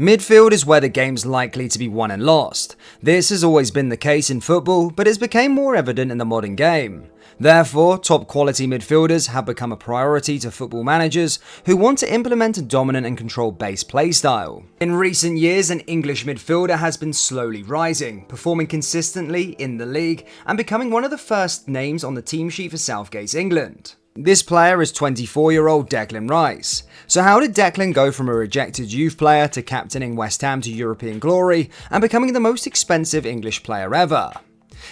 Midfield is where the game's likely to be won and lost. This has always been the case in football, but it's become more evident in the modern game. Therefore, top quality midfielders have become a priority to football managers who want to implement a dominant and control-based playstyle. In recent years, an English midfielder has been slowly rising, performing consistently in the league and becoming one of the first names on the team sheet for Southgate's England. This player is 24-year-old Declan Rice. So how did Declan go from a rejected youth player to captaining West Ham to European glory and becoming the most expensive English player ever?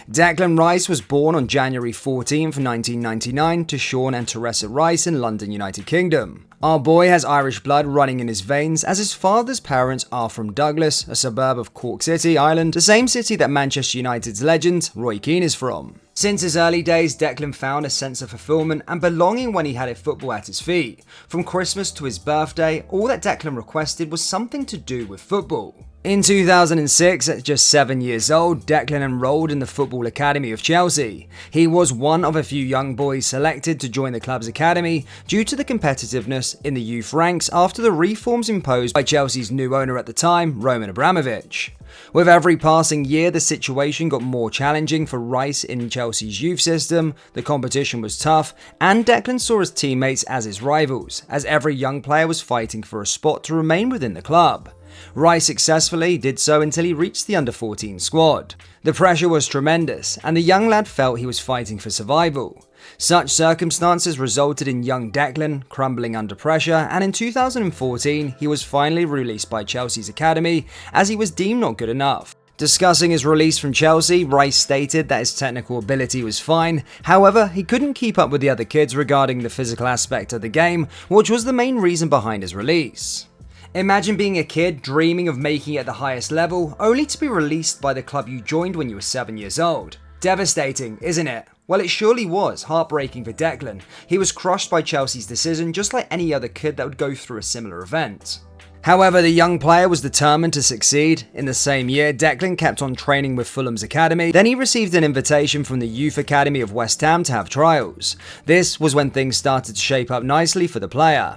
Declan Rice was born on January 14, 1999 to Sean and Teresa Rice in London, United Kingdom. Our boy has Irish blood running in his veins as his father's parents are from Douglas, a suburb of Cork City, Ireland, the same city that Manchester United's legend Roy Keane is from. Since his early days, Declan found a sense of fulfillment and belonging when he had a football at his feet. From Christmas to his birthday, all that Declan requested was something to do with football. In 2006, at just 7 years old, Declan enrolled in the Football Academy of Chelsea. He was one of a few young boys selected to join the club's academy due to the competitiveness in the youth ranks after the reforms imposed by Chelsea's new owner at the time, Roman Abramovich. With every passing year, the situation got more challenging for Rice in Chelsea's youth system, the competition was tough, and Declan saw his teammates as his rivals, as every young player was fighting for a spot to remain within the club. Rice successfully did so until he reached the under-14 squad. The pressure was tremendous, and the young lad felt he was fighting for survival. Such circumstances resulted in young Declan crumbling under pressure, and in 2014 he was finally released by Chelsea's academy as he was deemed not good enough. Discussing his release from Chelsea, Rice stated that his technical ability was fine, however, he couldn't keep up with the other kids regarding the physical aspect of the game, which was the main reason behind his release. Imagine being a kid dreaming of making it at the highest level, only to be released by the club you joined when you were 7 years old. Devastating, isn't it? Well, it surely was heartbreaking for Declan. He was crushed by Chelsea's decision just like any other kid that would go through a similar event. However, the young player was determined to succeed. In the same year, Declan kept on training with Fulham's academy. Then he received an invitation from the Youth Academy of West Ham to have trials. This was when things started to shape up nicely for the player.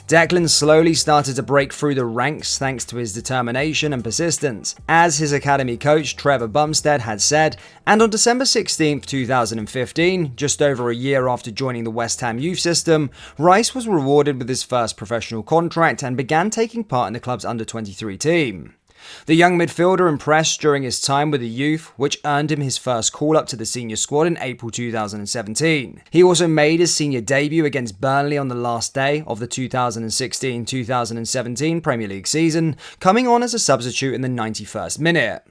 Declan slowly started to break through the ranks thanks to his determination and persistence, as his academy coach Trevor Bumstead had said, and on December 16, 2015, just over a year after joining the West Ham youth system, Rice was rewarded with his first professional contract and began taking part in the club's under-23 team. The young midfielder impressed during his time with the youth, which earned him his first call-up to the senior squad in April 2017. He also made his senior debut against Burnley on the last day of the 2016-2017 Premier League season, coming on as a substitute in the 91st minute.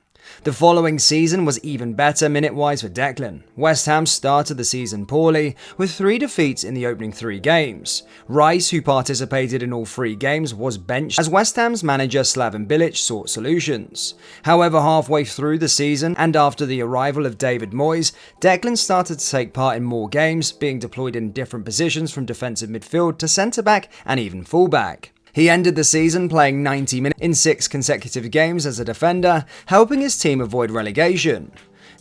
The following season was even better minute-wise for Declan. West Ham started the season poorly, with 3 defeats in the opening 3 games. Rice, who participated in all 3 games, was benched as West Ham's manager Slaven Bilic sought solutions. However, halfway through the season, and after the arrival of David Moyes, Declan started to take part in more games, being deployed in different positions from defensive midfield to centre-back and even full-back. He ended the season playing 90 minutes in 6 consecutive games as a defender, helping his team avoid relegation.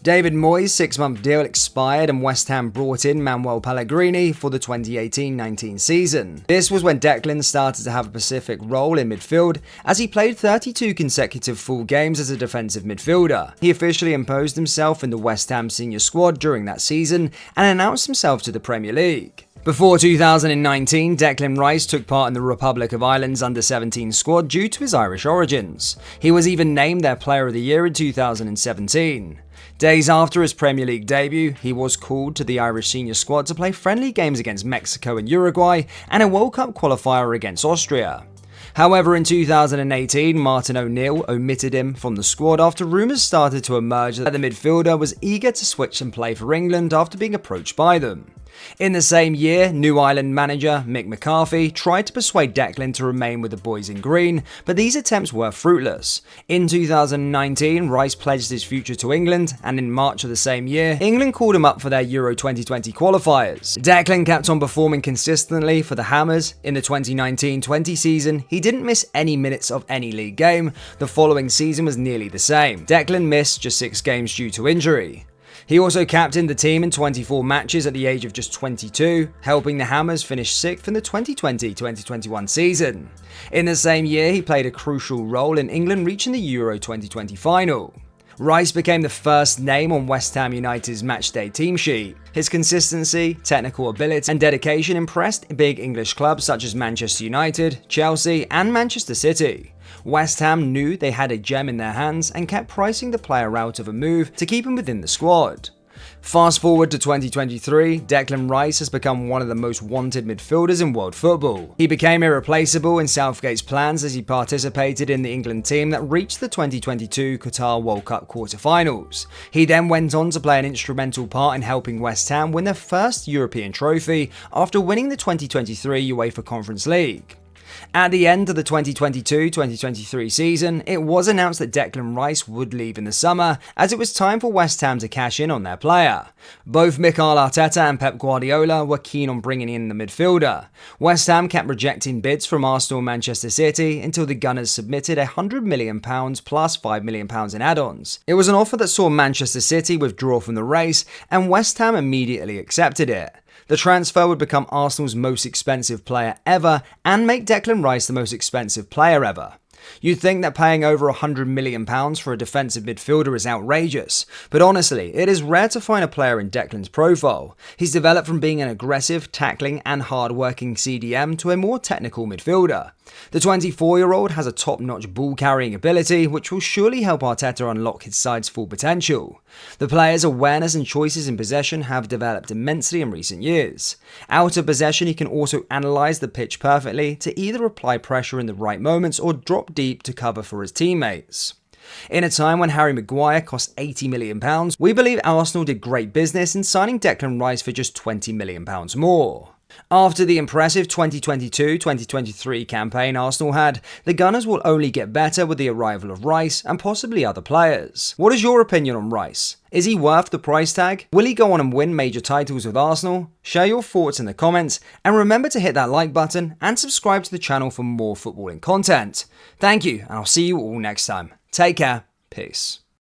David Moyes' 6-month deal expired and West Ham brought in Manuel Pellegrini for the 2018-19 season. This was when Declan started to have a specific role in midfield, as he played 32 consecutive full games as a defensive midfielder. He officially imposed himself in the West Ham senior squad during that season and announced himself to the Premier League. Before 2019, Declan Rice took part in the Republic of Ireland's under-17 squad due to his Irish origins. He was even named their Player of the Year in 2017. Days after his Premier League debut, he was called to the Irish senior squad to play friendly games against Mexico and Uruguay and a World Cup qualifier against Austria. However, in 2018, Martin O'Neill omitted him from the squad after rumours started to emerge that the midfielder was eager to switch and play for England after being approached by them. In the same year, New Ireland manager Mick McCarthy tried to persuade Declan to remain with the boys in green, but these attempts were fruitless. In 2019, Rice pledged his future to England, and in March of the same year, England called him up for their Euro 2020 qualifiers. Declan kept on performing consistently for the Hammers. In the 2019-20 season, he didn't miss any minutes of any league game. The following season was nearly the same. Declan missed just 6 games due to injury. He also captained the team in 24 matches at the age of just 22, helping the Hammers finish 6th in the 2020-2021 season. In the same year, he played a crucial role in England reaching the Euro 2020 final. Rice became the first name on West Ham United's matchday team sheet. His consistency, technical ability, and dedication impressed big English clubs such as Manchester United, Chelsea, and Manchester City. West Ham knew they had a gem in their hands and kept pricing the player out of a move to keep him within the squad. Fast forward to 2023, Declan Rice has become one of the most wanted midfielders in world football. He became irreplaceable in Southgate's plans as he participated in the England team that reached the 2022 Qatar World Cup quarter-finals. He then went on to play an instrumental part in helping West Ham win their first European trophy after winning the 2023 UEFA Conference League. At the end of the 2022-2023 season, it was announced that Declan Rice would leave in the summer, as it was time for West Ham to cash in on their player. Both Mikel Arteta and Pep Guardiola were keen on bringing in the midfielder. West Ham kept rejecting bids from Arsenal and Manchester City until the Gunners submitted £100 million plus £5 million in add-ons. It was an offer that saw Manchester City withdraw from the race, and West Ham immediately accepted it. The transfer would become Arsenal's most expensive player ever and make Declan Rice the most expensive player ever. You'd think that paying over £100 million for a defensive midfielder is outrageous, but honestly, it is rare to find a player in Declan's profile. He's developed from being an aggressive, tackling and hard-working CDM to a more technical midfielder. The 24-year-old has a top-notch ball-carrying ability, which will surely help Arteta unlock his side's full potential. The player's awareness and choices in possession have developed immensely in recent years. Out of possession, he can also analyse the pitch perfectly to either apply pressure in the right moments or drop deep to cover for his teammates. In a time when Harry Maguire cost £80 million, we believe Arsenal did great business in signing Declan Rice for just £20 million more. After the impressive 2022-2023 campaign Arsenal had, the Gunners will only get better with the arrival of Rice and possibly other players. What is your opinion on Rice? Is he worth the price tag? Will he go on and win major titles with Arsenal? Share your thoughts in the comments, and remember to hit that like button and subscribe to the channel for more footballing content. Thank you, and I'll see you all next time. Take care. Peace.